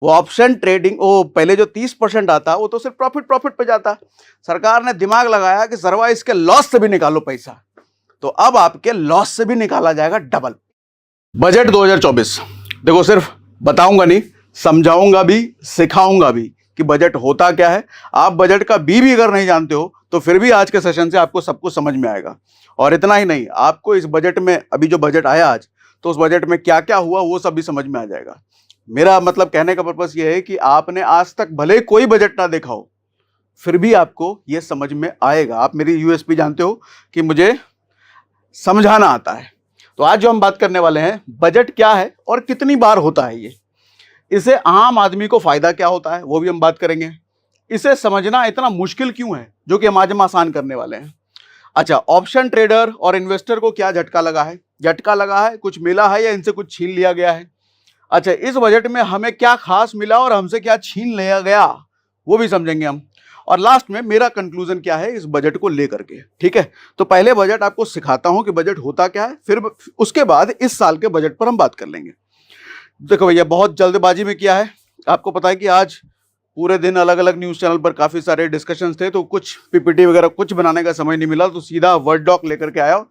वो option trading, वो पहले जो 30% आता वो तो सिर्फ प्रॉफिट पे जाता। सरकार ने दिमाग लगाया कि सरवा इसके लॉस से भी निकालो पैसा, तो अब आपके लॉस से भी निकाला जाएगा डबल। बजट 2024 देखो, सिर्फ बताऊंगा नहीं, समझाऊंगा भी, सिखाऊंगा भी कि बजट होता क्या है। आप बजट का भी अगर नहीं जानते हो तो फिर भी आज के सेशन से आपको सब कुछ समझ में आएगा। और इतना ही नहीं, आपको इस बजट में, अभी जो बजट आया आज, तो उस बजट में क्या क्या हुआ वो सब भी समझ में आ जाएगा। मेरा मतलब कहने का पर्पस ये है कि आपने आज तक भले कोई बजट ना देखा हो, फिर भी आपको ये समझ में आएगा। आप मेरी यूएसपी जानते हो कि मुझे समझाना आता है। तो आज जो हम बात करने वाले हैं, बजट क्या है और कितनी बार होता है ये, इसे आम आदमी को फायदा क्या होता है वो भी हम बात करेंगे। इसे समझना इतना मुश्किल क्यों है, जो कि हम आज हम आसान करने वाले हैं। अच्छा, ऑप्शन ट्रेडर और इन्वेस्टर को क्या झटका लगा है? झटका लगा है, कुछ मिला है या इनसे कुछ छीन लिया गया है? अच्छा, इस बजट में हमें क्या खास मिला और हमसे क्या छीन लिया गया, वो भी समझेंगे हम। और लास्ट में मेरा कंक्लूजन क्या है इस बजट को लेकर के। ठीक है, तो पहले बजट आपको सिखाता हूं कि बजट होता क्या है, फिर उसके बाद इस साल के बजट पर हम बात कर लेंगे। देखो भैया, बहुत जल्दबाजी में किया है। आपको पता है कि आज पूरे दिन अलग अलग न्यूज़ चैनल पर काफ़ी सारे डिस्कशंस थे, तो कुछ पीपीटी वगैरह कुछ बनाने का समय नहीं मिला, तो सीधा वर्ड डॉक लेकर के आया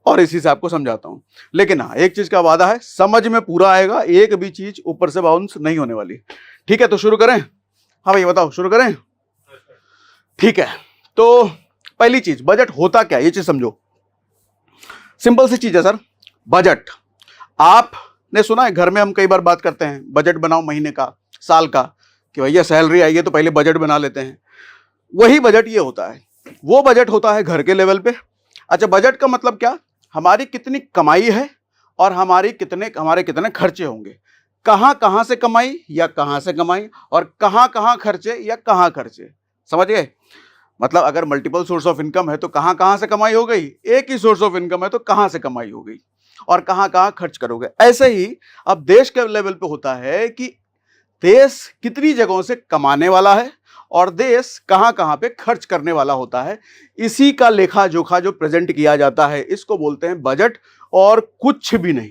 और इसी से आपको समझाता हूँ। लेकिन हाँ, एक चीज़ का वादा है, समझ में पूरा आएगा, एक भी चीज़ ऊपर से बाउंस नहीं होने वाली। ठीक है, तो शुरू करें? हाँ भैया बताओ, शुरू करें? ठीक है, तो पहली चीज़, बजट होता क्या, ये चीज़ समझो। सिंपल सी चीज़ है सर, बजट। आपने सुना है, घर में हम कई बार बात करते हैं, बजट बनाओ महीने का, साल का, कि भैया सैलरी आई है तो पहले बजट बना लेते हैं। वही बजट ये होता है। वो बजट होता है घर के लेवल पे। अच्छा, बजट का मतलब क्या? हमारी कितनी कमाई है और हमारे कितने खर्चे होंगे, कहाँ कहाँ से कमाई या कहाँ से कमाई, और कहाँ कहाँ खर्चे या कहाँ खर्चे। समझ गए? मतलब अगर मल्टीपल सोर्स ऑफ इनकम है तो कहाँ कहाँ से कमाई हो गई, एक ही सोर्स ऑफ इनकम है तो कहाँ से कमाई हो गई, और कहाँ कहाँ खर्च करोगे। ऐसे ही अब देश के लेवल पे होता है कि देश कितनी जगहों से कमाने वाला है और देश कहाँ कहाँ पे खर्च करने वाला होता है। इसी का लेखा जोखा जो प्रेजेंट किया जाता है, इसको बोलते हैं बजट, और कुछ भी नहीं।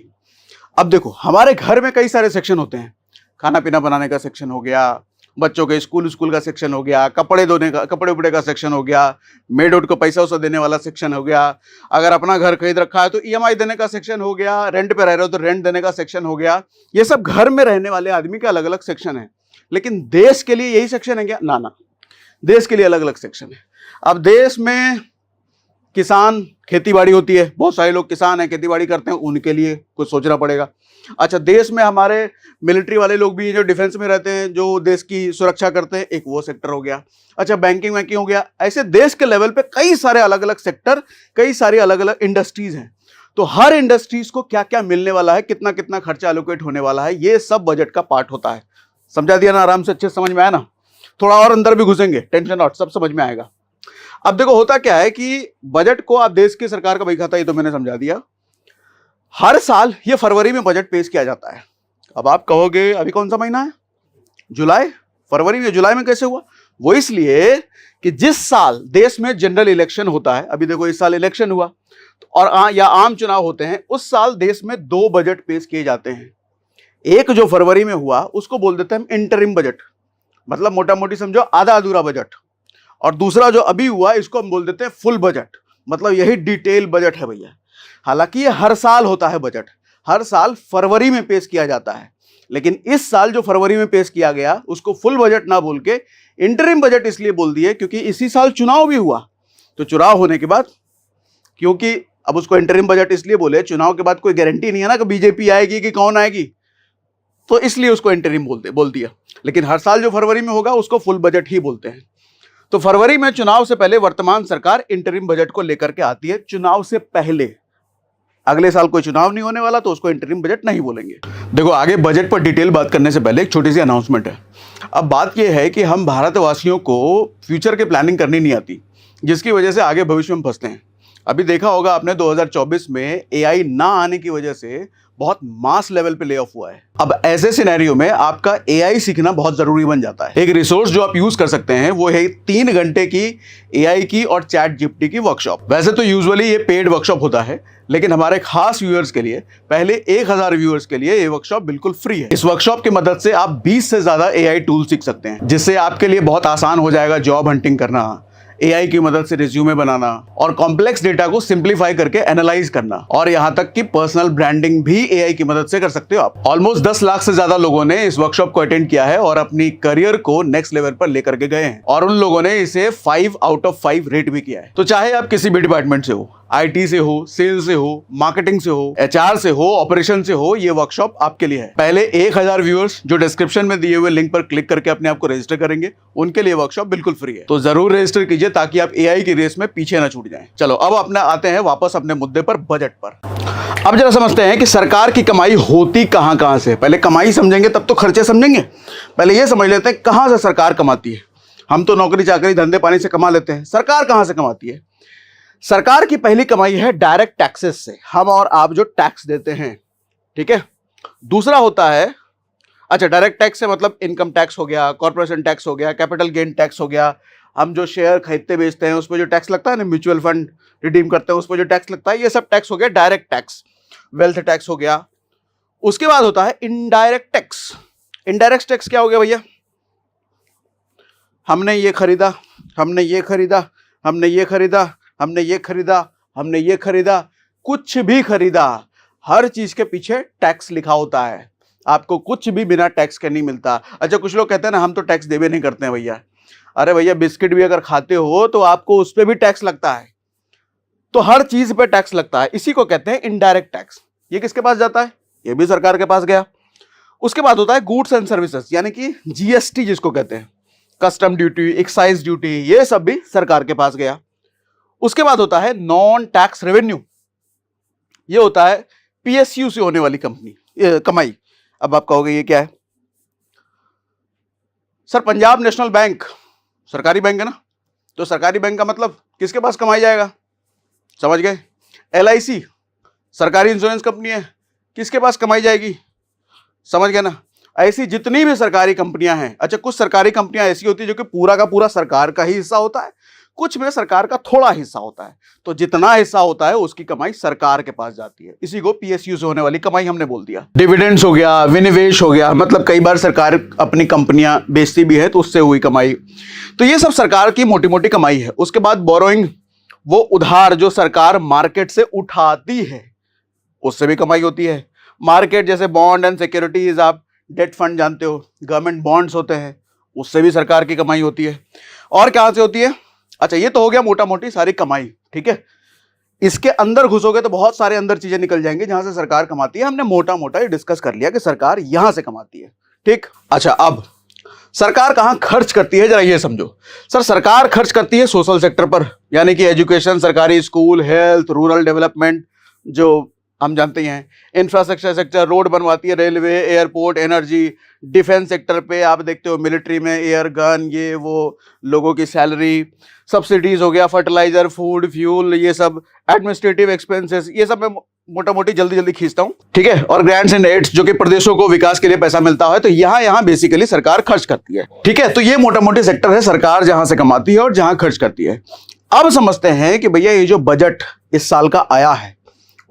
अब देखो, हमारे घर में कई सारे सेक्शन होते हैं। खाना पीना बनाने का सेक्शन हो गया, बच्चों के स्कूल का सेक्शन हो गया, कपड़े उपड़े का सेक्शन हो गया, मेड उड को पैसा उसा देने वाला सेक्शन हो गया, अगर अपना घर खरीद रखा है तो ईएमआई देने का सेक्शन हो गया, रेंट पे रह रहे हो तो रेंट देने का सेक्शन हो गया। ये सब घर में रहने वाले आदमी के अलग अलग सेक्शन है। लेकिन देश के लिए यही सेक्शन है क्या? ना ना, देश के लिए अलग अलग सेक्शन है। अब देश में किसान, खेती बाड़ी होती है, बहुत सारे लोग किसान हैं, खेती बाड़ी करते हैं, उनके लिए कुछ सोचना पड़ेगा। अच्छा, देश में हमारे मिलिट्री वाले लोग भी जो डिफेंस में रहते हैं, जो देश की सुरक्षा करते हैं, एक वो सेक्टर हो गया। अच्छा, बैंकिंग वैंकिंग हो गया। ऐसे देश के लेवल पे कई सारे अलग अलग सेक्टर, कई सारी अलग अलग इंडस्ट्रीज हैं। तो हर इंडस्ट्रीज को क्या क्या मिलने वाला है, कितना कितना खर्चा एलोकेट होने वाला है, ये सब बजट का पार्ट होता है। समझा दिया ना? आराम से अच्छे समझ में आया ना? थोड़ा और अंदर भी घुसेंगे, टेंशन नॉट, सब समझ में आएगा। अब देखो, होता क्या है कि बजट को आप देश की सरकार का बही खाता, ये तो मैंने समझा दिया। हर साल ये फरवरी में बजट पेश किया जाता है। अब आप कहोगे अभी कौन सा महीना है? जुलाई। फरवरी में, जुलाई में कैसे हुआ? वो इसलिए कि जिस साल देश में जनरल इलेक्शन होता है, अभी देखो इस साल इलेक्शन हुआ और या आम चुनाव होते हैं, उस साल देश में दो बजट पेश किए जाते हैं। एक जो फरवरी में हुआ उसको बोल देते हैं हम इंटरिम बजट, मतलब मोटा मोटी समझो आधा अधूरा बजट। और दूसरा जो अभी हुआ इसको हम बोल देते हैं फुल बजट, मतलब यही डिटेल बजट है भैया। हालांकि ये हर साल होता है बजट, हर साल फरवरी में पेश किया जाता है, लेकिन इस साल जो फरवरी में पेश किया गया उसको फुल बजट ना बोल के इंटरिम बजट इसलिए बोल दिए क्योंकि इसी साल चुनाव भी हुआ। तो चुनाव होने के बाद, क्योंकि अब उसको इंटरिम बजट इसलिए बोले, चुनाव के बाद कोई गारंटी नहीं है ना कि बीजेपी आएगी कि कौन आएगी, तो इसलिए उसको इंटरिम बोल दिया। लेकिन हर साल जो फरवरी में होगा उसको फुल बजट ही बोलते हैं। तो फरवरी में चुनाव से पहले वर्तमान सरकार इंटरिम बजट को लेकर के आती है, चुनाव से पहले। अगले साल कोई चुनाव नहीं होने वाला तो उसको इंटरिम बजट नहीं बोलेंगे। देखो, आगे बजट पर डिटेल बात करने से पहले एक छोटी सी अनाउंसमेंट है। अब बात यह है कि हम भारतवासियों को फ्यूचर की प्लानिंग करनी नहीं आती, जिसकी वजह से आगे भविष्य में फंसते हैं। अभी देखा होगा आपने 2024 में एआई ना आने की वजह से बहुत मास लेवल पे ले ऑफ हुआ है। अब ऐसे सिनेरियो में आपका एआई सीखना बहुत जरूरी बन जाता है। एक रिसोर्स जो आप यूज कर सकते हैं वो है 3 घंटे की एआई की और चैट जीपीटी की वर्कशॉप। वैसे तो यूजुअली ये पेड वर्कशॉप होता है, लेकिन हमारे खास व्यूअर्स के लिए, पहले 1000 व्यूअर्स के लिए ये वर्कशॉप बिल्कुल फ्री है। इस वर्कशॉप की मदद से आप 20 से ज्यादा एआई टूल सीख सकते हैं, जिससे आपके लिए बहुत आसान हो जाएगा जॉब हंटिंग करना, एआई की मदद से रिज्यूमे बनाना और कॉम्प्लेक्स डेटा को सिंप्लीफाई करके एनालाइज करना, और यहां तक कि पर्सनल ब्रांडिंग भी एआई की मदद से कर सकते हो आप। ऑलमोस्ट 10 लाख से ज्यादा लोगों ने इस वर्कशॉप को अटेंड किया है और अपनी करियर को नेक्स्ट लेवल पर लेकर के गए हैं, और उन लोगों ने इसे 5 आउट ऑफ 5 रेट भी किया है। तो चाहे आप किसी भी डिपार्टमेंट से हो, आईटी से हो, सेल्स से हो, मार्केटिंग से हो, एचआर से हो, ऑपरेशन से हो, ये वर्कशॉप आपके लिए है। पहले 1000 व्यूअर्स जो डिस्क्रिप्शन में दिए हुए लिंक पर क्लिक करके अपने आप को रजिस्टर करेंगे, उनके लिए वर्कशॉप बिल्कुल फ्री है। तो जरूर रजिस्टर कीजिए ताकि आप एआई की रेस में पीछे ना छूट जाएं। चलो अब अपने आते हैं वापस अपने मुद्दे पर, बजट पर। अब जरा समझते हैं कि सरकार की कमाई होती कहां से। पहले कमाई समझेंगे तब तो खर्चे समझेंगे। पहले ये समझ लेते हैं कहां से सरकार कमाती है। हम तो नौकरी चाकरी धंधे पानी से कमा लेते हैं, सरकार कहां से कमाती है? सरकार की पहली कमाई है डायरेक्ट टैक्सेस से, हम और आप जो टैक्स देते हैं, ठीक है। दूसरा होता है, अच्छा डायरेक्ट टैक्स से मतलब इनकम टैक्स हो गया, कॉर्पोरेशन टैक्स हो गया, कैपिटल गेन टैक्स हो गया, हम जो शेयर खरीदते बेचते हैं उस पर जो टैक्स लगता है ना, म्यूचुअल फंड रिडीम करते हैं उस पर जो टैक्स लगता है, ये सब टैक्स हो गया डायरेक्ट टैक्स। वेल्थ टैक्स हो गया। उसके बाद होता है इनडायरेक्ट टैक्स। इनडायरेक्ट टैक्स क्या हो गया भैया? हमने ये खरीदा, हमने ये खरीदा, हमने ये खरीदा, हमने ये खरीदा, हमने ये खरीदा, कुछ भी खरीदा, हर चीज के पीछे टैक्स लिखा होता है। आपको कुछ भी बिना टैक्स के नहीं मिलता। अच्छा कुछ लोग कहते हैं ना हम तो टैक्स देवे नहीं करते हैं भैया। अरे भैया बिस्किट भी अगर खाते हो तो आपको उस पर भी टैक्स लगता है। तो हर चीज पे टैक्स लगता है, इसी को कहते हैं इनडायरेक्ट टैक्स। ये किसके पास जाता है? ये भी सरकार के पास गया। उसके बाद होता है गुड्स एंड सर्विसेज, यानी कि जीएसटी जिसको कहते हैं, कस्टम ड्यूटी, एक्साइज ड्यूटी, ये सब भी सरकार के पास गया। उसके बाद होता है नॉन टैक्स रेवेन्यू, ये होता है पीएसयू से होने वाली कमाई। अब आप कहोगे ये क्या है? सर पंजाब नेशनल बैंक सरकारी बैंक है ना, तो सरकारी बैंक का मतलब किसके पास कमाई जाएगा? समझ गए? एलआईसी सरकारी इंश्योरेंस कंपनी है, किसके पास कमाई जाएगी? समझ गए ना? ऐसी जितनी भी सरकारी कंपनियां हैं। अच्छा कुछ सरकारी कंपनियां ऐसी होती है जो कि पूरा का पूरा सरकार का ही हिस्सा होता है, कुछ में सरकार का थोड़ा हिस्सा होता है। तो जितना हिस्सा होता है उसकी कमाई सरकार के पास जाती है, इसी को पीएसयू से होने वाली कमाई हमने बोल दिया। डिविडेंड्स हो गया, विनिवेश हो गया, मतलब कई बार सरकार अपनी कंपनियां बेचती भी है तो उससे हुई कमाई। तो ये सब सरकार की मोटी मोटी कमाई है। उसके बाद बोरोइंग, वो उधार जो सरकार मार्केट से उठाती है उससे भी कमाई होती है। मार्केट जैसे बॉन्ड एंड सिक्योरिटीज, आप डेट फंड जानते हो, गवर्नमेंट बॉन्ड्स होते हैं, उससे भी सरकार की कमाई होती है। और कहां से होती है? अच्छा ये तो हो गया मोटा मोटी सारी कमाई, ठीक है। इसके अंदर घुसोगे तो बहुत सारे अंदर चीजें निकल जाएंगी जहां से सरकार कमाती है। हमने मोटा मोटा ये डिस्कस कर लिया कि सरकार यहां से कमाती है, ठीक। अच्छा अब सरकार कहां खर्च करती है, जरा ये समझो। सर सरकार खर्च करती है सोशल सेक्टर पर, यानी कि एजुकेशन, सरकारी स्कूल, हेल्थ, रूरल डेवलपमेंट, जो हम जानते हैं, इंफ्रास्ट्रक्चर सेक्टर, रोड बनवाती है, railway, airport, energy, defence sector पे आप देखते हो मिलिट्री में एयर गन, ये वो, लोगों की सैलरी, सब्सिडीज हो गया, फर्टिलाइजर, फूड, फ्यूल, ये सब, एडमिनिस्ट्रेटिव एक्सपेंसेस, ये सब मैं मोटा मोटी जल्दी जल्दी खींचता हूं, ठीक है। और ग्रांट्स एंड एड्स जो कि प्रदेशों को विकास के लिए पैसा मिलता है, तो यहां बेसिकली सरकार खर्च करती है, ठीक है। तो ये मोटा मोटी सेक्टर है सरकार जहां से कमाती है और जहां खर्च करती है। अब समझते हैं कि भैया ये जो बजट इस साल का आया है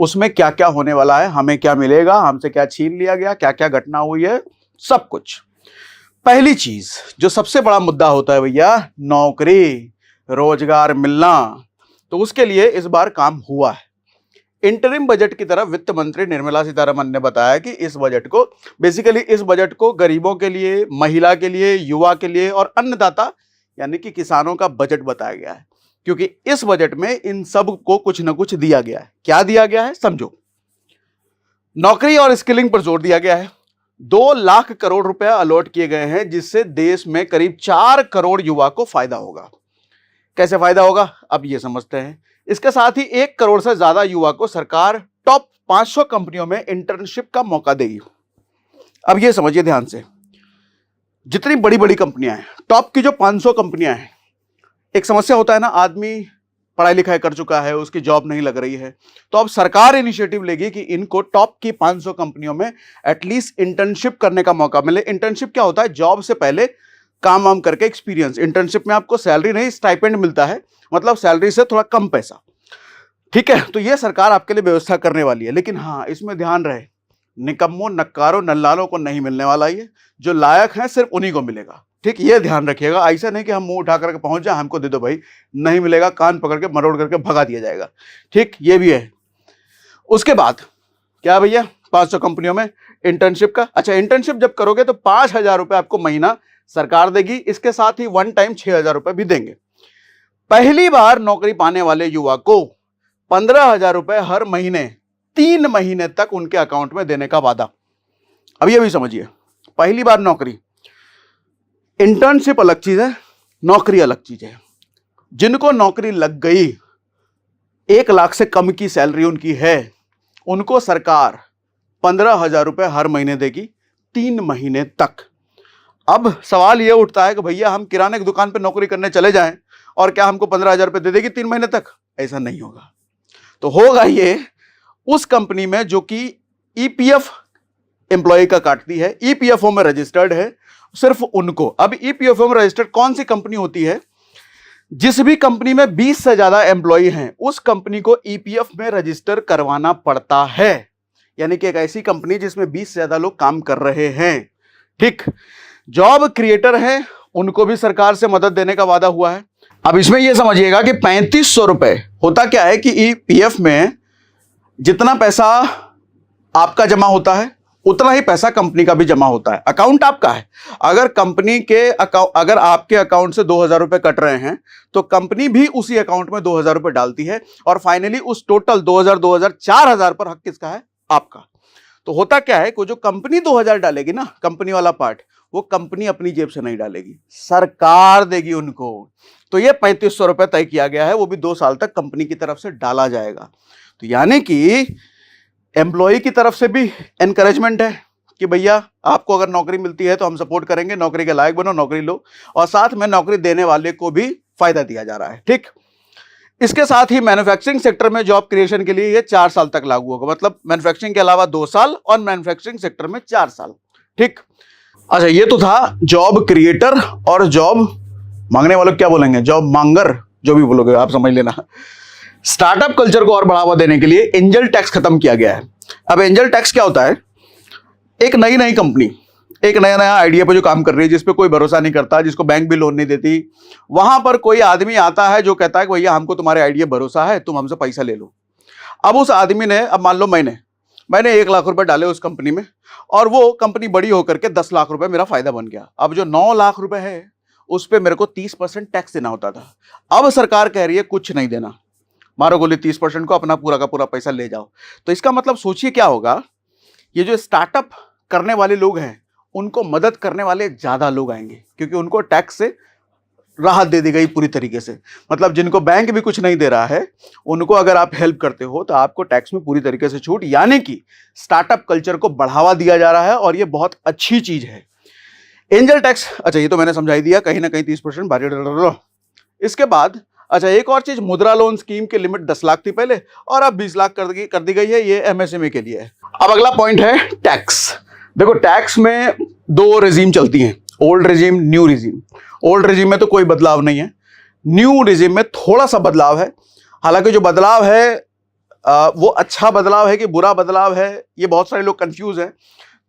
उसमें क्या क्या होने वाला है, हमें क्या मिलेगा, हमसे क्या छीन लिया गया, क्या क्या घटना हुई है, सब कुछ। पहली चीज जो सबसे बड़ा मुद्दा होता है भैया, नौकरी, रोजगार मिलना। तो उसके लिए इस बार काम हुआ है। इंटरिम बजट की तरफ वित्त मंत्री निर्मला सीतारमण ने बताया कि इस बजट को बेसिकली गरीबों के लिए, महिला के लिए, युवा के लिए और अन्नदाता यानी कि किसानों का बजट बताया गया है, क्योंकि इस बजट में इन सब को कुछ ना कुछ दिया गया है। क्या दिया गया है समझो। नौकरी और स्किलिंग पर जोर दिया गया है। 2 लाख करोड़ रुपए अलॉट किए गए हैं, जिससे देश में करीब 4 करोड़ युवा को फायदा होगा। कैसे फायदा होगा अब ये समझते हैं। इसके साथ ही 1 करोड़ से ज्यादा युवा को सरकार टॉप 500 कंपनियों में इंटर्नशिप का मौका देगी। अब ये समझिए ध्यान से, जितनी बड़ी बड़ी कंपनियां हैं, टॉप की जो 500 कंपनियां हैं, एक समस्या होता है ना, आदमी पढ़ाई लिखाई कर चुका है, उसकी जॉब नहीं लग रही है, तो अब सरकार इनिशिएटिव लेगी कि इनको टॉप की 500 कंपनियों में एटलीस्ट इंटर्नशिप करने का मौका मिले। इंटर्नशिप क्या होता है? जॉब से पहले काम वाम करके एक्सपीरियंस। इंटर्नशिप में आपको सैलरी नहीं, स्टाइपेंड मिलता है, मतलब सैलरी से थोड़ा कम पैसा, ठीक है। तो ये सरकार आपके लिए व्यवस्था करने वाली है। लेकिन हाँ, इसमें ध्यान रहे, निकम्मों, नक्कारों, नल्लालों को नहीं मिलने वाला, ये जो लायक है सिर्फ उन्हीं को मिलेगा, ठीक। ये ध्यान रखिएगा। ऐसा नहीं कि हम मुंह उठा करके पहुंच जाए, हमको दे दो भाई, नहीं मिलेगा, कान पकड़ के मरोड़ करके भगा दिया जाएगा, ठीक। ये भी है। उसके बाद क्या भैया, 500 कंपनियों में इंटर्नशिप का। अच्छा, इंटर्नशिप जब करोगे तो 5,000 रुपए आपको महीना सरकार देगी, इसके साथ ही वन टाइम 6,000 रुपए भी देंगे। पहली बार नौकरी पाने वाले युवा को 15,000 रुपए हर महीने 3 महीने तक उनके अकाउंट में देने का वादा। अब ये भी समझिए, पहली बार नौकरी, इंटर्नशिप अलग चीज है, नौकरी अलग चीज है। जिनको नौकरी लग गई, 1 लाख से कम की सैलरी उनकी है, उनको सरकार 15,000 रुपए हर महीने देगी 3 महीने तक। अब सवाल यह उठता है कि भैया हम किराने की दुकान पे नौकरी करने चले जाएं और क्या हमको 15,000 रुपए दे देगी 3 महीने तक? ऐसा नहीं होगा। तो होगा ये उस कंपनी में जो कि ईपीएफ एम्प्लॉय का काटती है, ईपीएफओ में रजिस्टर्ड है, सिर्फ उनको। अब ईपीएफओ में रजिस्टर्ड कौन सी कंपनी होती है? जिस भी कंपनी में 20 से ज्यादा एम्प्लॉय हैं, उस कंपनी को ईपीएफ में रजिस्टर करवाना पड़ता है। यानी कि एक ऐसी कंपनी जिसमें 20 से ज्यादा लोग काम कर रहे हैं, ठीक। जॉब क्रिएटर है, उनको भी सरकार से मदद देने का वादा हुआ है। अब इसमें यह समझिएगा कि 3500 रुपए, होता क्या है कि ईपीएफ में जितना पैसा आपका जमा होता है उतना ही पैसा कंपनी का भी जमा होता है। अकाउंट आपका है। अगर कंपनी के अगर आपके अकाउंट से 2,000 रुपए कट रहे हैं तो कंपनी भी उसी अकाउंट में 2,000 रुपए डालती है और फाइनली उस टोटल 2,000, 4,000 पर हक किसका है? आपका। तो होता क्या है कि जो कंपनी 2,000 डालेगी ना, कंपनी वाला पार्ट, वो कंपनी अपनी जेब से नहीं डालेगी, सरकार देगी उनको। तो ये 3500 रुपए तय किया गया है, वो भी 2 साल तक कंपनी की तरफ से डाला जाएगा। तो यानी कि एम्प्लॉय की तरफ से भी एनकरेजमेंट है कि भैया आपको अगर नौकरी मिलती है तो हम सपोर्ट करेंगे, नौकरी के लायक बनो, नौकरी लो, और साथ में नौकरी देने वाले को भी फायदा दिया जा रहा है, ठीक। इसके साथ ही मैन्युफैक्चरिंग सेक्टर में जॉब क्रिएशन के लिए ये 4 साल तक लागू होगा, मतलब मैन्युफैक्चरिंग के अलावा 2 साल और मैन्युफैक्चरिंग सेक्टर में 4 साल, ठीक। अच्छा, ये तो था जॉब क्रिएटर और जॉब मांगने वालों क्या बोलेंगे, जॉब मांगर, जो भी बोलोगे आप समझ लेना। स्टार्टअप कल्चर को और बढ़ावा देने के लिए एंजल टैक्स खत्म किया गया है। अब एंजल टैक्स क्या होता है? एक नई कंपनी एक नया आइडिया पे जो काम कर रही है, जिसपे कोई भरोसा नहीं करता, जिसको बैंक भी लोन नहीं देती, वहां पर कोई आदमी आता है जो कहता है कि भैया हमको तुम्हारे आइडिया भरोसा है, तुम हमसे पैसा ले लो। अब उस आदमी ने, अब मान लो मैंने 1 लाख रुपए डाले उस कंपनी में और वो कंपनी बड़ी होकर के 10 लाख रुपए मेरा फायदा बन गया। अब जो 9 लाख रुपए है उस पर मेरे को 30% टैक्स देना होता था। अब सरकार कह रही है कुछ नहीं देना, मारो गोली 30% को, अपना पूरा का पूरा पैसा ले जाओ। तो इसका मतलब सोचिए क्या होगा, ये जो स्टार्टअप करने वाले लोग हैं उनको मदद करने वाले ज्यादा लोग आएंगे, क्योंकि उनको टैक्स से राहत दे दी गई पूरी तरीके से। मतलब जिनको बैंक भी कुछ नहीं दे रहा है, उनको अगर आप हेल्प करते हो तो आपको टैक्स में पूरी तरीके से छूट, यानी कि स्टार्टअप कल्चर को बढ़ावा दिया जा रहा है और ये बहुत अच्छी चीज है। एंजल टैक्स, अच्छा ये तो मैंने समझाई दिया, कहीं ना कहीं 30% भारी। इसके बाद अच्छा एक और चीज, मुद्रा लोन स्कीम की लिमिट 10 लाख थी पहले और अब 20 लाख कर दी गई है, ये एमएसएमई के लिए है। अब अगला पॉइंट है टैक्स। देखो टैक्स में 2 रेजिम चलती हैं, old regime, new regime. Old regime में तो कोई बदलाव नहीं है, न्यू रेजिम में थोड़ा सा बदलाव है। हालांकि जो बदलाव है वो अच्छा बदलाव है कि बुरा बदलाव है, ये बहुत सारे लोग कंफ्यूज हैं।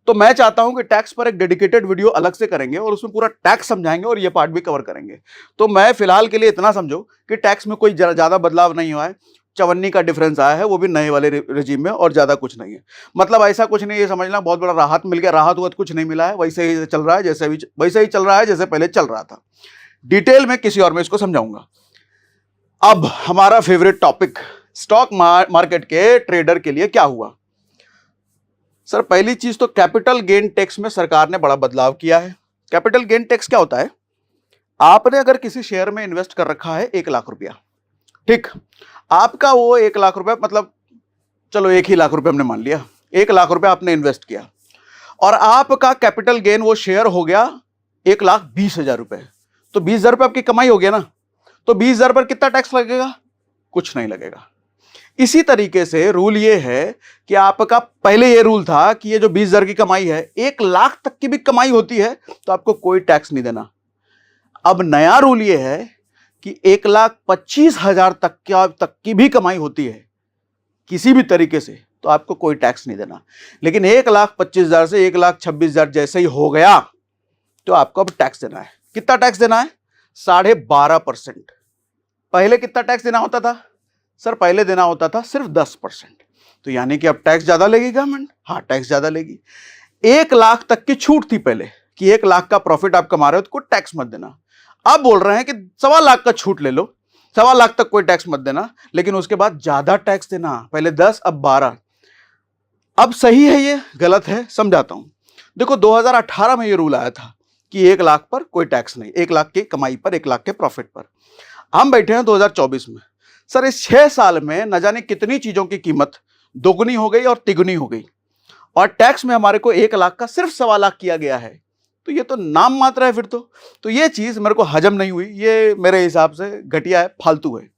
तो मैं चाहता हूं कि टैक्स पर एक डेडिकेटेड वीडियो अलग से करेंगे और उसमें पूरा टैक्स समझाएंगे और ये पार्ट भी कवर करेंगे। तो मैं फिलहाल के लिए इतना समझो कि टैक्स में कोई ज्यादा बदलाव नहीं हुआ है, 54 का डिफरेंस आया है, वो भी नए वाले रेजिम में, और ज्यादा कुछ नहीं है। मतलब ऐसा कुछ नहीं, ये समझना बहुत बड़ा राहत मिल गया, राहत हुआ कुछ नहीं मिला है, वैसे ही चल रहा है, वैसे ही चल रहा है जैसे पहले चल रहा था। डिटेल में किसी और में इसको समझाऊंगा। अब हमारा फेवरेट टॉपिक, स्टॉक मार्केट के ट्रेडर के लिए क्या हुआ। सर पहली चीज तो कैपिटल गेन टैक्स में सरकार ने बड़ा बदलाव किया है। कैपिटल गेन टैक्स क्या होता है? आपने अगर किसी शेयर में इन्वेस्ट कर रखा है 1 लाख रुपया, ठीक, आपका वो 1 लाख रुपया, मतलब चलो 1 ही लाख रुपया हमने मान लिया, 1 लाख रुपया आपने इन्वेस्ट किया और आपका कैपिटल गेन वो शेयर हो गया 1,20,000 रुपए। तो 20,000 रुपये आपकी कमाई हो गया ना, तो 20,000 पर कितना टैक्स लगेगा? कुछ नहीं लगेगा। इसी तरीके से रूल ये है कि आपका पहले ये रूल था कि ये जो 20,000 की कमाई है, 1 लाख तक की भी कमाई होती है तो आपको कोई टैक्स नहीं देना। अब नया रूल ये है कि 1,25,000 तक की भी कमाई होती है किसी भी तरीके से तो आपको कोई टैक्स नहीं देना। लेकिन 1,25,000 से 1,26,000 जैसे ही हो गया तो आपको अब टैक्स देना है। कितना टैक्स देना है? 12.5%। पहले कितना टैक्स देना होता था सर? पहले देना होता था सिर्फ 10%। तो यानी कि अब टैक्स ज्यादा लेगी गवर्नमेंट। हाँ, टैक्स ज्यादा लेगी। 1 लाख तक की छूट थी पहले कि 1 लाख का प्रॉफिट आप कमा रहे हो तो कोई टैक्स मत देना। अब बोल रहे हैं कि 1.25 लाख का छूट ले लो, 1.25 लाख तक कोई टैक्स मत देना, लेकिन उसके बाद ज्यादा टैक्स देना। पहले 10, अब 12। अब सही है ये गलत है, समझाता हूं। देखो 2018 में ये रूल आया था कि 1 लाख पर कोई टैक्स नहीं, 1 लाख की कमाई पर, 1 लाख के प्रॉफिट पर। हम बैठे हैं 2024 में। सर इस 6 साल में न जाने कितनी चीजों की कीमत दोगुनी हो गई और तिगुनी हो गई, और टैक्स में हमारे को 1 लाख का सिर्फ 1.25 लाख किया गया है। तो ये तो नाम मात्र है फिर तो ये चीज मेरे को हजम नहीं हुई। ये मेरे हिसाब से घटिया है, फालतू है,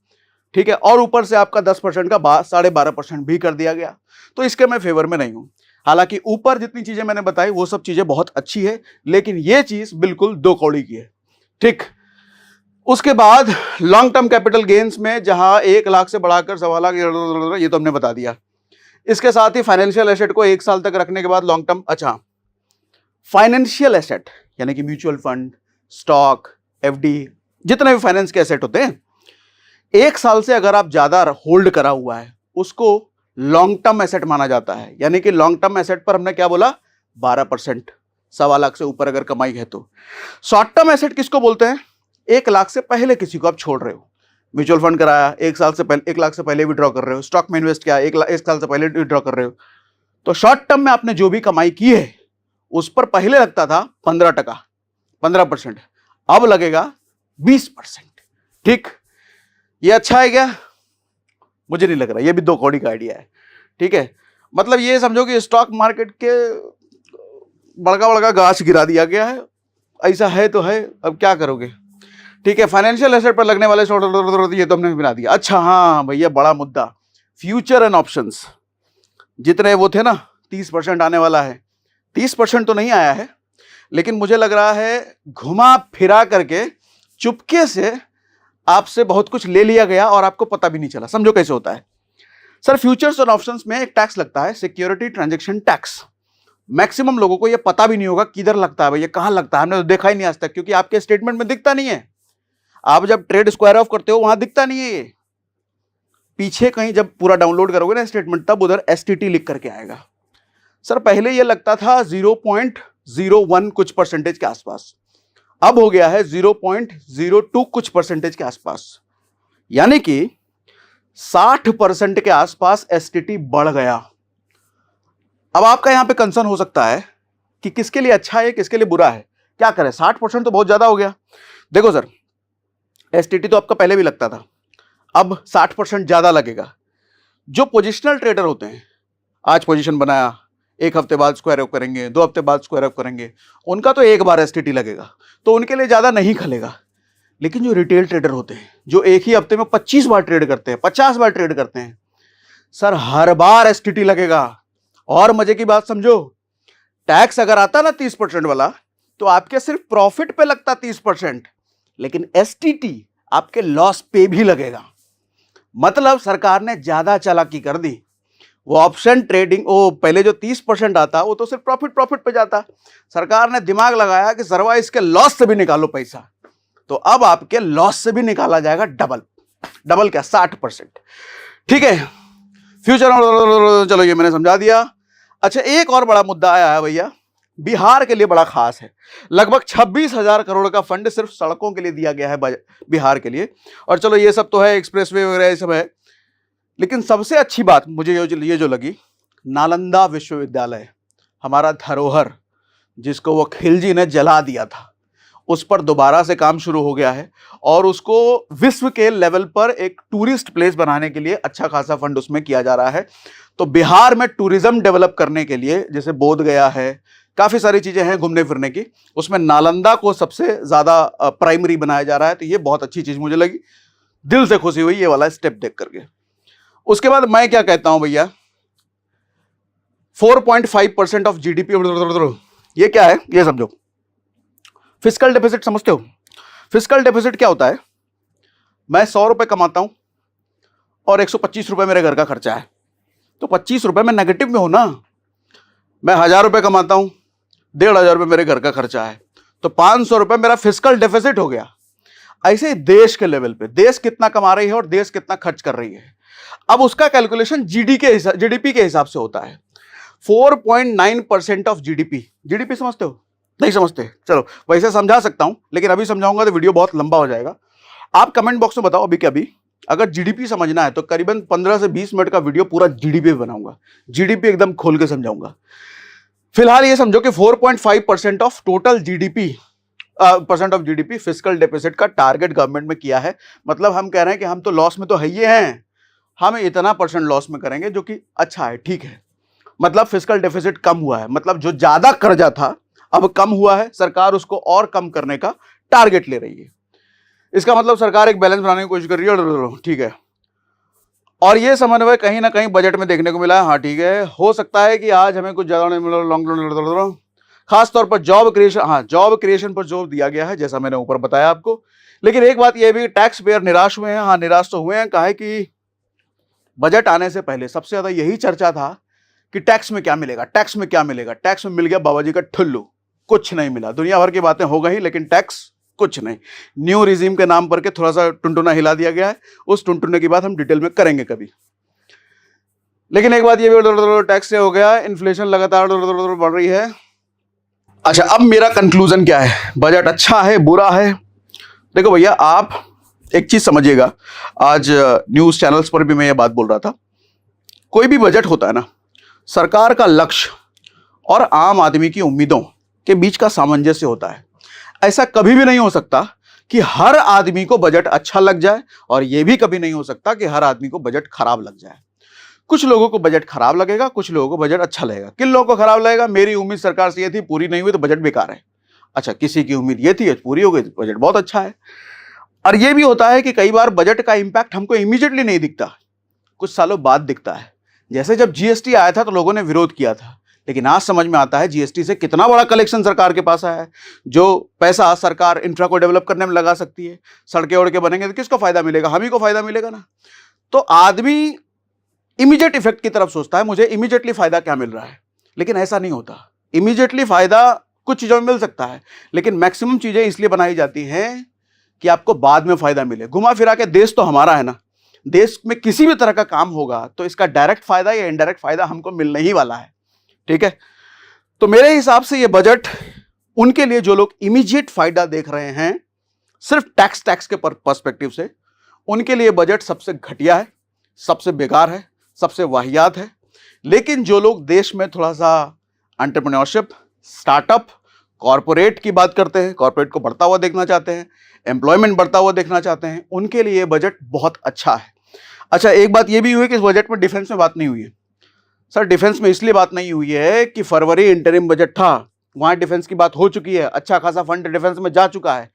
ठीक है। और ऊपर से आपका 10% का 12.5% भी कर दिया गया, तो इसके मैं फेवर में नहीं हूं। हालांकि ऊपर जितनी चीजें मैंने बताई वो सब चीजें बहुत अच्छी है, लेकिन ये चीज बिल्कुल 2 कौड़ी की है, ठीक। उसके बाद लॉन्ग टर्म कैपिटल गेन्स में जहां 1 लाख से बढ़ाकर 1.25 लाख, ये तो हमने बता दिया। इसके साथ ही फाइनेंशियल एसेट को 1 साल तक रखने के बाद लॉन्ग टर्म, अच्छा फाइनेंशियल एसेट यानी कि म्यूचुअल फंड, स्टॉक, एफडी, जितने भी फाइनेंस के एसेट होते हैं, 1 साल से अगर आप ज्यादा होल्ड करा हुआ है उसको लॉन्ग टर्म एसेट माना जाता है। यानी कि लॉन्ग टर्म एसेट पर हमने क्या बोला? 12%, 1.25 लाख से ऊपर अगर कमाई है तो। शॉर्ट टर्म एसेट किसको बोलते हैं? 1 लाख से पहले किसी को आप छोड़ रहे हो। म्यूचुअल फंड कराया, 1 साल से पहले, 1 लाख से पहले विड्रॉ कर रहे हो। स्टॉक में इन्वेस्ट किया, 1 साल से पहले विड्रॉ कर रहे हो। तो शॉर्ट टर्म में आपने जो भी कमाई की है उस पर पहले लगता था 15%, अब लगेगा 20%, ठीक। ये अच्छा है क्या? मुझे नहीं लग रहा। ये भी 2 कौड़ी का आइडिया है, ठीक है। मतलब ये समझो कि स्टॉक मार्केट के बड़का बड़का गाछ गिरा दिया गया है। ऐसा है तो है, अब क्या करोगे, ठीक है। फाइनेंशियल एसेट पर लगने वाले ये तो हमने गिरा दिया। अच्छा हाँ भैया, बड़ा मुद्दा, फ्यूचर एंड ऑप्शंस जितने वो थे ना, 30% आने वाला है। 30% तो नहीं आया है, लेकिन मुझे लग रहा है घुमा फिरा करके चुपके से आपसे बहुत कुछ ले लिया गया और आपको पता भी नहीं चला। समझो कैसे होता है सर। फ्यूचर्स और ऑप्शंस में एक टैक्स लगता है, सिक्योरिटी ट्रांजैक्शन टैक्स। मैक्सिमम लोगों को ये पता भी नहीं होगा किधर लगता है, भैया कहां लगता है, हमने तो देखा ही नहीं आज तक, क्योंकि आपके स्टेटमेंट में दिखता नहीं है। आप जब ट्रेड स्क्वायर ऑफ करते हो वहां दिखता नहीं है। ये पीछे कहीं जब पूरा डाउनलोड करोगे ना स्टेटमेंट, तब उधर एसटीटी लिख करके आएगा। सर पहले ये लगता था 0.01 कुछ परसेंटेज के आसपास, अब हो गया है 0.02 कुछ परसेंटेज के आसपास। यानी कि 60% के आसपास एसटीटी बढ़ गया। अब आपका यहां पे कंसर्न हो सकता है कि किसके लिए अच्छा है, किसके लिए बुरा है, क्या करें। 60% तो बहुत ज्यादा हो गया। देखो सर, एसटीटी तो आपका पहले भी लगता था, अब 60% ज्यादा लगेगा। जो पोजिशनल ट्रेडर होते हैं, आज पोजीशन बनाया, 1 हफ्ते बाद स्क्वायर ऑफ करेंगे, 2 हफ्ते बाद स्क्वायर ऑफ करेंगे, उनका तो एक बार एसटीटी लगेगा, तो उनके लिए ज्यादा नहीं खलेगा। लेकिन जो रिटेल ट्रेडर होते हैं, जो एक ही हफ्ते में 25 बार ट्रेड करते हैं, 50 बार ट्रेड करते हैं, सर हर बार एसटीटी लगेगा। और मजे की बात समझो, टैक्स अगर आता ना 30% वाला, तो आपके सिर्फ प्रॉफिट पे लगता 30%, लेकिन एसटीटी आपके लॉस पे भी लगेगा। मतलब सरकार ने ज्यादा चालाकी कर दी। वो ऑप्शन ट्रेडिंग, वो पहले जो 30% आता वो तो सिर्फ प्रॉफिट पे जाता। सरकार ने दिमाग लगाया कि सरवा इसके लॉस से भी निकालो पैसा, तो अब आपके लॉस से भी निकाला जाएगा डबल क्या, 60%, ठीक है। फ्यूचर, चलो ये मैंने समझा दिया। अच्छा, एक और बड़ा मुद्दा आया है भैया, बिहार के लिए बड़ा खास है। लगभग 26,000 करोड़ का फंड सिर्फ सड़कों के लिए दिया गया है बिहार के लिए। और चलो ये सब तो है, एक्सप्रेसवे वगैरह ये सब है, लेकिन सबसे अच्छी बात मुझे ये जो लगी, नालंदा विश्वविद्यालय, हमारा धरोहर जिसको वो खिलजी ने जला दिया था, उस पर दोबारा से काम शुरू हो गया है और उसको विश्व के लेवल पर एक टूरिस्ट प्लेस बनाने के लिए अच्छा खासा फंड उसमें किया जा रहा है। तो बिहार में टूरिज्म डेवलप करने के लिए, जैसे बोध गया है, काफी सारी चीजें हैं घूमने फिरने की, उसमें नालंदा को सबसे ज्यादा प्राइमरी बनाया जा रहा है। तो ये बहुत अच्छी चीज मुझे लगी। दिल से खुशी हुई ये वाला स्टेप देख करके। उसके बाद मैं क्या कहता हूं भैया, 4.5% ऑफ जीडीपी, ये क्या है ये समझो। फिस्कल डेफिसिट समझते हो? फिस्कल डेफिसिट क्या होता है? मैं 100 रुपए कमाता हूं और 125 रुपए मेरे घर का खर्चा है, तो 25 रुपए में नेगेटिव में हो ना। मैं 1000 रुपए कमाता हूं, 1500 रुपए मेरे घर का खर्चा है, तो 500 रुपए मेरा फिस्कल डेफिसिट हो गया। ऐसे देश के लेवल पे देश कितना कमा रही है और देश कितना खर्च कर रही है, अब उसका कैलकुलेशन जीडीपी के हिसाब से होता है। 4.9% ऑफ जीडीपी, जीडीपी समझते हो? नहीं समझते? चलो वैसे समझा सकता हूं, लेकिन अभी समझाऊंगा तो वीडियो बहुत लंबा हो जाएगा। आप कमेंट बॉक्स में बताओ अभी के अभी, अगर जीडीपी समझना है तो करीबन 15 से 20 मिनट का वीडियो पूरा जीडीपी बनाऊंगा, जीडीपी एकदम खोल के समझाऊंगा। फिलहाल ये समझो कि 4.5% of total GDP percent of GDP fiscal deficit का टारगेट गवर्नमेंट में किया है। मतलब हम कह रहे हैं कि हम तो लॉस में तो है ही हैं, हम इतना % लॉस में करेंगे जो कि अच्छा है, ठीक है। मतलब फिस्कल डेफिसिट कम हुआ है, मतलब जो ज्यादा कर्जा था अब कम हुआ है, सरकार उसको और कम करने का टारगेट ले रही है। इसका मतलब सरकार एक बैलेंस बनाने की कोशिश कर रही है, ठीक है। और ये समन्वय कहीं ना कहीं बजट में देखने को मिला है। हाँ ठीक है, हो सकता है कि आज हमें कुछ ज्यादा नहीं मिला, लॉन्ग खास तौर पर जॉब क्रिएशन, हाँ जॉब क्रिएशन पर जोर दिया गया है जैसा मैंने ऊपर बताया आपको। लेकिन एक बात यह भी, टैक्स पेयर निराश हुए हैं। हाँ निराश तो हुए हैं, काहे कि बजट आने से पहले सबसे ज्यादा यही चर्चा था कि टैक्स में क्या मिलेगा, टैक्स में क्या मिलेगा। टैक्स में मिल गया बाबा जी का ठुल्लू, कुछ नहीं मिला। दुनिया भर की बातें हो गई लेकिन टैक्स कुछ नहीं। न्यू रिजीम के नाम पर के थोड़ा सा टुनटुना हिला दिया गया है, उस टुनटुने की बात हम डिटेल में करेंगे कभी। लेकिन एक बात ये भी, टैक्स से हो गया, इन्फ्लेशन लगातार बढ़ रही है। अच्छा अब मेरा कंक्लूजन क्या है, बजट अच्छा है बुरा है? देखो भैया आप एक चीज समझिएगा, आज न्यूज चैनल्स पर भी मैं ये बात बोल रहा था, कोई भी बजट होता है ना, सरकार का लक्ष्य और आम आदमी की उम्मीदों के बीच का सामंजस्य होता है। ऐसा कभी भी नहीं हो सकता कि हर आदमी को बजट अच्छा लग जाए, और यह भी कभी नहीं हो सकता कि हर आदमी को बजट खराब लग जाए। कुछ लोगों को बजट खराब लगेगा, कुछ लोगों को बजट अच्छा लगेगा। किन लोगों को खराब लगेगा? मेरी उम्मीद सरकार से ये थी, पूरी नहीं हुई तो बजट बेकार है। अच्छा किसी की उम्मीद ये थी, पूरी हो गई तो बजट बहुत अच्छा है। और ये भी होता है कि कई बार बजट का इंपैक्ट हमको इमीडिएटली नहीं दिखता, कुछ सालों बाद दिखता है। जैसे जब जीएसटी आया था तो लोगों ने विरोध किया था, लेकिन आज समझ में आता है जीएसटी से कितना बड़ा कलेक्शन सरकार के पास आया है। जो पैसा सरकार इंफ्रा को डेवलप करने में लगा सकती है, सड़कें उड़ के बनेंगे तो किसको फायदा मिलेगा? हम ही को फायदा मिलेगा ना। तो आदमी इमीडिएट इफेक्ट की तरफ सोचता है, मुझे इमीडिएटली फायदा क्या मिल रहा है, लेकिन ऐसा नहीं होता। इमीडिएटली फायदा कुछ चीजों में मिल सकता है, लेकिन मैक्सिमम चीजें इसलिए बनाई जाती हैं कि आपको बाद में फायदा मिले। घुमा फिरा के देश तो हमारा है ना, देश में किसी भी तरह का काम होगा तो इसका डायरेक्ट फायदा या इनडायरेक्ट फायदा हमको मिलने ही वाला है, ठीक है। तो मेरे हिसाब से ये बजट उनके लिए जो लोग इमीडिएट फायदा देख रहे हैं सिर्फ टैक्स के पर्सपेक्टिव से, उनके लिए बजट सबसे घटिया है, सबसे बेकार है, सबसे वाहियात है। लेकिन जो लोग देश में थोड़ा सा एंटरप्रेन्योरशिप, स्टार्टअप, कॉर्पोरेट की बात करते हैं, कॉर्पोरेट को बढ़ता हुआ देखना चाहते हैं, एम्प्लॉयमेंट बढ़ता हुआ देखना चाहते हैं, उनके लिए बजट बहुत अच्छा है। अच्छा एक बात यह भी हुई कि इस बजट में डिफेंस में बात नहीं हुई है। सर डिफेंस में इसलिए बात नहीं हुई है कि फरवरी इंटरिम बजट था, वहां डिफेंस की बात हो चुकी है, अच्छा खासा फंड डिफेंस में जा चुका है,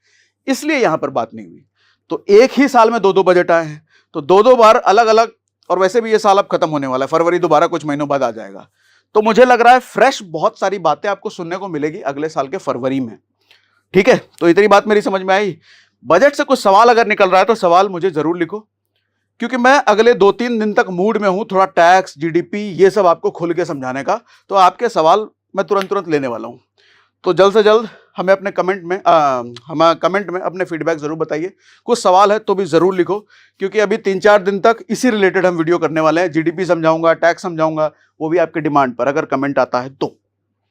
इसलिए यहां पर बात नहीं हुई। तो एक ही साल में 2-2 बजट आए हैं, तो 2-2 बार अलग अलग, और वैसे भी ये साल अब खत्म होने वाला है, फरवरी दोबारा कुछ महीनों बाद आ जाएगा। तो मुझे लग रहा है फ्रेश बहुत सारी बातें आपको सुनने को मिलेगी अगले साल के फरवरी में, ठीक है। तो इतनी बात मेरी समझ में आई। बजट से कुछ सवाल अगर निकल रहा है तो सवाल मुझे जरूर लिखो, क्योंकि मैं अगले 2-3 दिन तक मूड में हूं थोड़ा टैक्स, जीडीपी ये सब आपको खुल के समझाने का। तो आपके सवाल मैं तुरंत लेने वाला हूं। तो जल्द से जल्द हमें अपने कमेंट में अपने फीडबैक जरूर बताइए। कुछ सवाल है तो भी जरूर लिखो, क्योंकि अभी 3-4 दिन तक इसी रिलेटेड हम वीडियो करने वाले हैं। जीडीपी समझाऊंगा, टैक्स समझाऊंगा, वो भी आपके डिमांड पर, अगर कमेंट आता है तो।